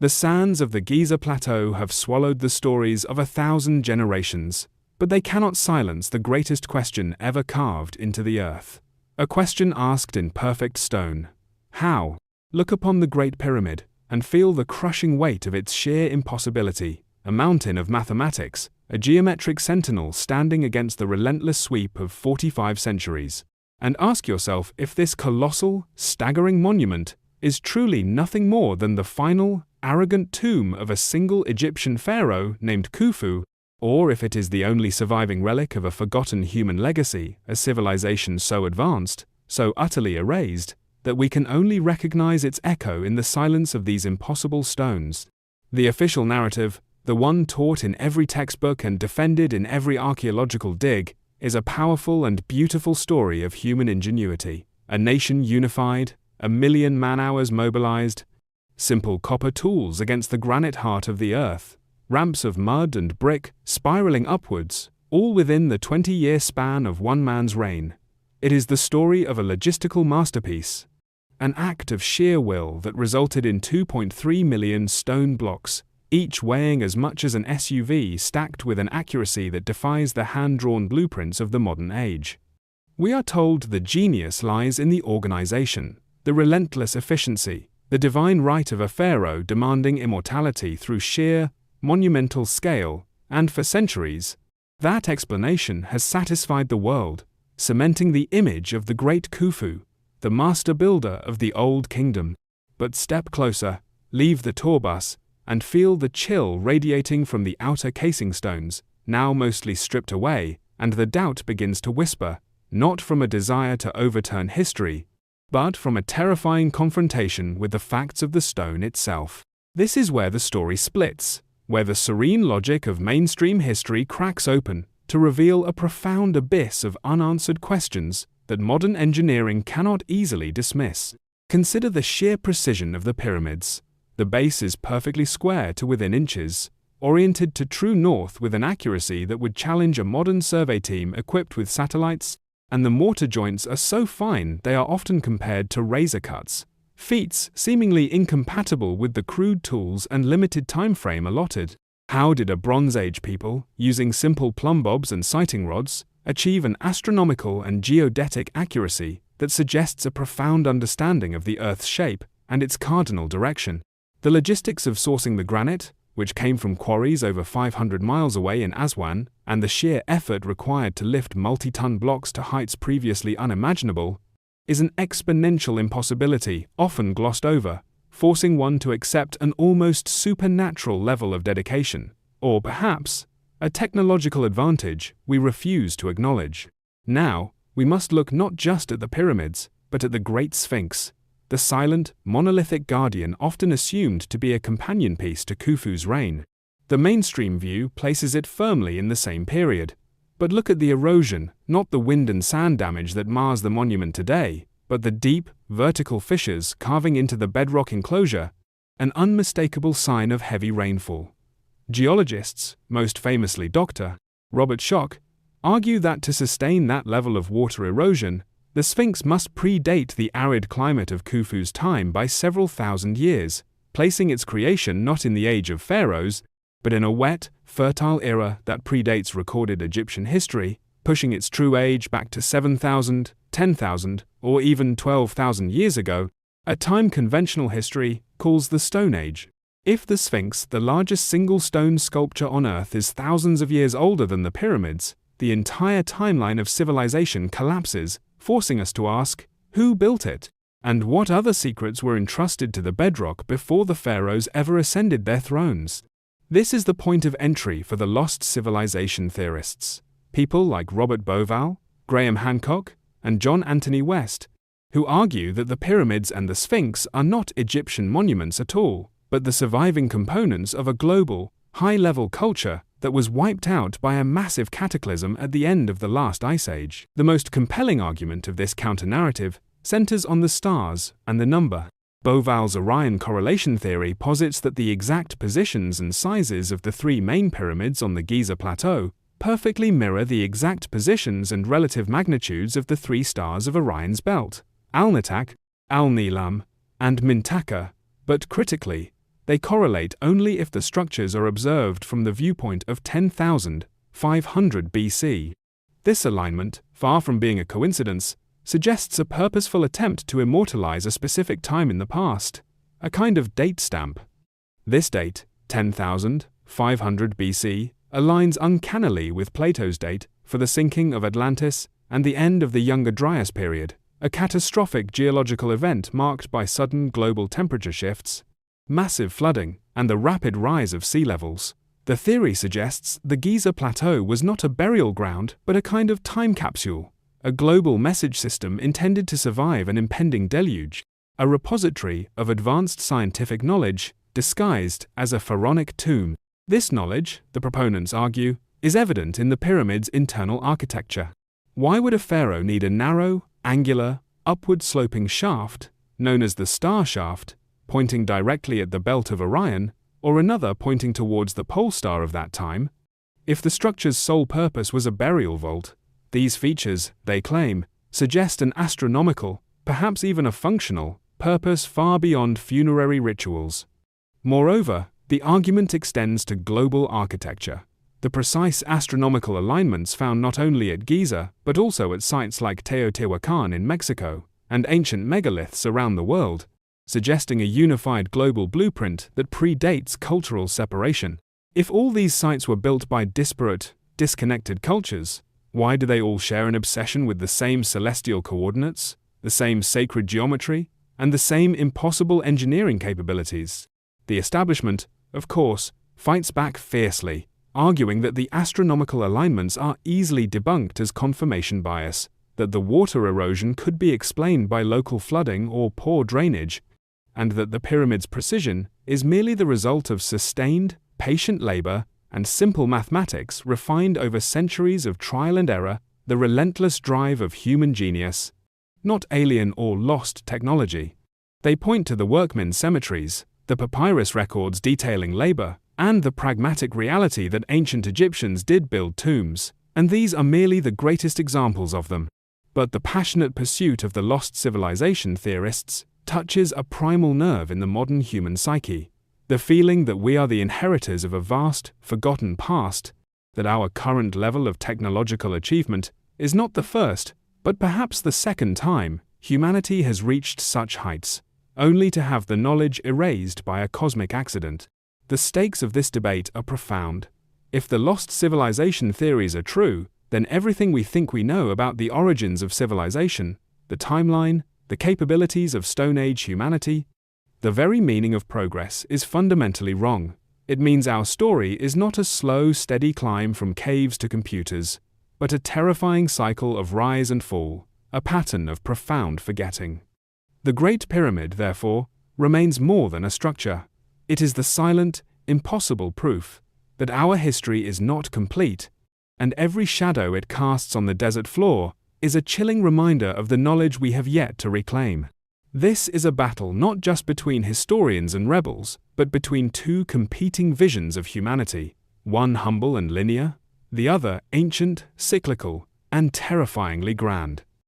The sands of the Giza Plateau have swallowed the stories of 1,000 generations, but they cannot silence the greatest question ever carved into the earth. A question asked in perfect stone. How? Look upon the Great Pyramid, and feel the crushing weight of its sheer impossibility, a mountain of mathematics, a geometric sentinel standing against the relentless sweep of 45 centuries. And ask yourself if this colossal, staggering monument is truly nothing more than the final, arrogant tomb of a single Egyptian pharaoh named Khufu, or if it is the only surviving relic of a forgotten human legacy, a civilization so advanced, so utterly erased, that we can only recognize its echo in the silence of these impossible stones. The official narrative, the one taught in every textbook and defended in every archaeological dig, is a powerful and beautiful story of human ingenuity, a nation unified, 1,000,000 man-hours mobilized, simple copper tools against the granite heart of the earth, ramps of mud and brick spiraling upwards, all within the 20-year span of one man's reign. It is the story of a logistical masterpiece, an act of sheer will that resulted in 2.3 million stone blocks, each weighing as much as an SUV, stacked with an accuracy that defies the hand-drawn blueprints of the modern age. We are told the genius lies in the organization, the relentless efficiency, the divine right of a pharaoh demanding immortality through sheer, monumental scale, and for centuries, that explanation has satisfied the world, cementing the image of the great Khufu, the master builder of the Old Kingdom. But step closer, leave the tour bus, and feel the chill radiating from the outer casing stones, now mostly stripped away, and the doubt begins to whisper, not from a desire to overturn history, but from a terrifying confrontation with the facts of the stone itself. This is where the story splits, where the serene logic of mainstream history cracks open to reveal a profound abyss of unanswered questions that modern engineering cannot easily dismiss. Consider the sheer precision of the pyramids. The base is perfectly square to within inches, oriented to true north with an accuracy that would challenge a modern survey team equipped with satellites, and the mortar joints are so fine they are often compared to razor cuts, feats seemingly incompatible with the crude tools and limited time frame allotted. How did a Bronze Age people, using simple plumb bobs and sighting rods, achieve an astronomical and geodetic accuracy that suggests a profound understanding of the Earth's shape and its cardinal direction? The logistics of sourcing the granite, which came from quarries over 500 miles away in Aswan, and the sheer effort required to lift multi-ton blocks to heights previously unimaginable, is an exponential impossibility often glossed over, forcing one to accept an almost supernatural level of dedication, or perhaps, a technological advantage we refuse to acknowledge. Now, we must look not just at the pyramids, but at the Great Sphinx, the silent, monolithic guardian often assumed to be a companion piece to Khufu's reign. The mainstream view places it firmly in the same period. But look at the erosion, not the wind and sand damage that mars the monument today, but the deep, vertical fissures carving into the bedrock enclosure, an unmistakable sign of heavy rainfall. Geologists, most famously Dr. Robert Schoch, argue that to sustain that level of water erosion, the Sphinx must predate the arid climate of Khufu's time by several thousand years, placing its creation not in the age of pharaohs, but in a wet, fertile era that predates recorded Egyptian history, pushing its true age back to 7,000, 10,000, or even 12,000 years ago, a time conventional history calls the Stone Age. If the Sphinx, the largest single stone sculpture on Earth, is thousands of years older than the pyramids, the entire timeline of civilization collapses, forcing us to ask, who built it? And what other secrets were entrusted to the bedrock before the pharaohs ever ascended their thrones? This is the point of entry for the lost civilization theorists, people like Robert Bauval, Graham Hancock, and John Anthony West, who argue that the pyramids and the Sphinx are not Egyptian monuments at all, but the surviving components of a global, high-level culture that was wiped out by a massive cataclysm at the end of the last ice age. The most compelling argument of this counter-narrative centers on the stars and the number. Bauval's Orion correlation theory posits that the exact positions and sizes of the three main pyramids on the Giza Plateau perfectly mirror the exact positions and relative magnitudes of the three stars of Orion's belt, Alnitak, Alnilam, and Mintaka, but critically, They correlate only if the structures are observed from the viewpoint of 10,500 BC. This alignment, far from being a coincidence, suggests a purposeful attempt to immortalize a specific time in the past, a kind of date stamp. This date, 10,500 BC, aligns uncannily with Plato's date for the sinking of Atlantis and the end of the Younger Dryas period, a catastrophic geological event marked by sudden global temperature shifts, massive flooding, and the rapid rise of sea levels. The theory suggests the Giza Plateau was not a burial ground but a kind of time capsule, a global message system intended to survive an impending deluge, a repository of advanced scientific knowledge disguised as a pharaonic tomb. This knowledge, the proponents argue, is evident in the pyramid's internal architecture. Why would a pharaoh need a narrow, angular, upward-sloping shaft, known as the star shaft, pointing directly at the belt of Orion, or another pointing towards the pole star of that time? If the structure's sole purpose was a burial vault, these features, they claim, suggest an astronomical, perhaps even a functional, purpose far beyond funerary rituals. Moreover, the argument extends to global architecture. The precise astronomical alignments found not only at Giza but also at sites like Teotihuacan in Mexico and ancient megaliths around the world, suggesting a unified global blueprint that predates cultural separation. If all these sites were built by disparate, disconnected cultures, why do they all share an obsession with the same celestial coordinates, the same sacred geometry, and the same impossible engineering capabilities? The establishment, of course, fights back fiercely, arguing that the astronomical alignments are easily debunked as confirmation bias, that the water erosion could be explained by local flooding or poor drainage, and that the pyramid's precision is merely the result of sustained, patient labor and simple mathematics refined over centuries of trial and error, the relentless drive of human genius, not alien or lost technology. They point to the workmen's cemeteries, the papyrus records detailing labor, and the pragmatic reality that ancient Egyptians did build tombs, and these are merely the greatest examples of them. But the passionate pursuit of the lost civilization theorists touches a primal nerve in the modern human psyche, the feeling that we are the inheritors of a vast, forgotten past, that our current level of technological achievement is not the first, but perhaps the second time humanity has reached such heights, only to have the knowledge erased by a cosmic accident. The stakes of this debate are profound. If the lost civilization theories are true, then everything we think we know about the origins of civilization, the timeline, the capabilities of Stone Age humanity, the very meaning of progress is fundamentally wrong. It means our story is not a slow, steady climb from caves to computers, but a terrifying cycle of rise and fall, a pattern of profound forgetting. The Great Pyramid, therefore, remains more than a structure. It is the silent, impossible proof that our history is not complete, and every shadow it casts on the desert floor is a chilling reminder of the knowledge we have yet to reclaim. This is a battle not just between historians and rebels, but between two competing visions of humanity, one humble and linear, the other ancient, cyclical, and terrifyingly grand.